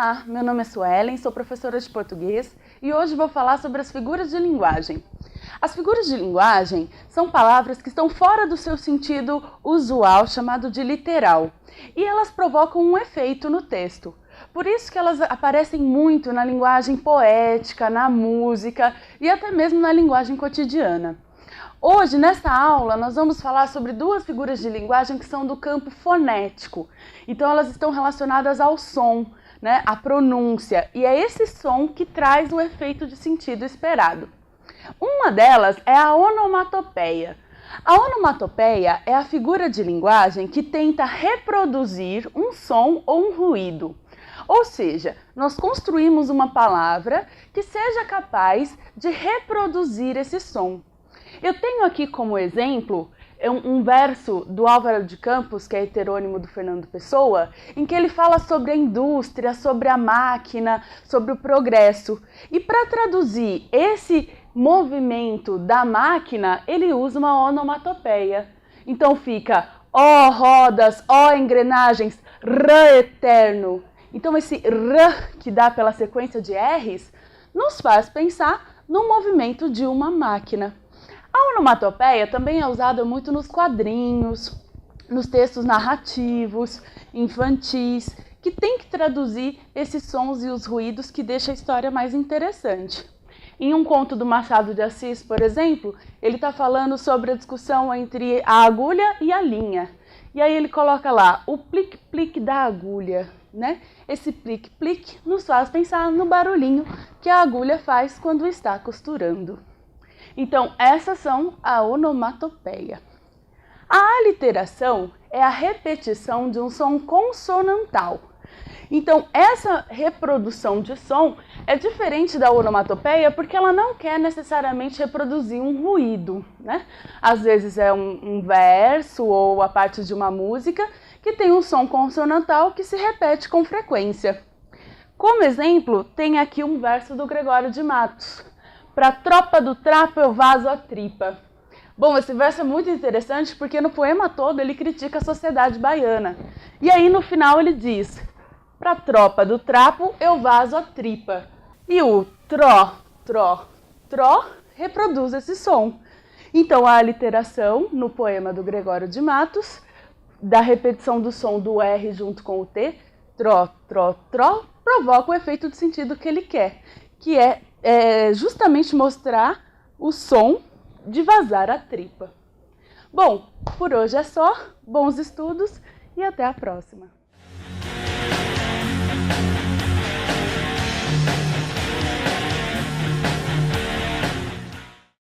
Olá, meu nome é Suelen, sou professora de português e hoje vou falar sobre as figuras de linguagem. As figuras de linguagem são palavras que estão fora do seu sentido usual, chamado de literal, e elas provocam um efeito no texto. Por isso que elas aparecem muito na linguagem poética, na música e até mesmo na linguagem cotidiana. Hoje, nesta aula, nós vamos falar sobre duas figuras de linguagem que são do campo fonético. Então, elas estão relacionadas ao som, né, à pronúncia, e é esse som que traz o efeito de sentido esperado. Uma delas é a onomatopeia. A onomatopeia é a figura de linguagem que tenta reproduzir um som ou um ruído. Ou seja, nós construímos uma palavra que seja capaz de reproduzir esse som. Eu tenho aqui como exemplo um verso do Álvaro de Campos, que é heterônimo do Fernando Pessoa, em que ele fala sobre a indústria, sobre a máquina, sobre o progresso. E para traduzir esse movimento da máquina, ele usa uma onomatopeia. Então fica ó rodas, ó engrenagens, rã eterno. Então esse rã que dá pela sequência de R's nos faz pensar no movimento de uma máquina. A onomatopeia também é usada muito nos quadrinhos, nos textos narrativos, infantis, que tem que traduzir esses sons e os ruídos que deixam a história mais interessante. Em um conto do Machado de Assis, por exemplo, ele está falando sobre a discussão entre a agulha e a linha. E aí ele coloca lá o plique-plique da agulha, né? Esse plique-plique nos faz pensar no barulhinho que a agulha faz quando está costurando. Então, essas são a onomatopeia. A aliteração é a repetição de um som consonantal. Então, essa reprodução de som é diferente da onomatopeia porque ela não quer necessariamente reproduzir um ruído, né? Às vezes é um verso ou a parte de uma música que tem um som consonantal que se repete com frequência. Como exemplo, tem aqui um verso do Gregório de Matos. Pra tropa do trapo eu vazo a tripa. Bom, esse verso é muito interessante porque no poema todo ele critica a sociedade baiana. E aí no final ele diz: pra tropa do trapo eu vazo a tripa. E o tró, tró, tró reproduz esse som. Então a aliteração no poema do Gregório de Matos, da repetição do som do R junto com o T, tró, tró, tró, provoca o efeito de sentido que ele quer, que é justamente mostrar o som de vazar a tripa. Bom, por hoje é só, bons estudos e até a próxima!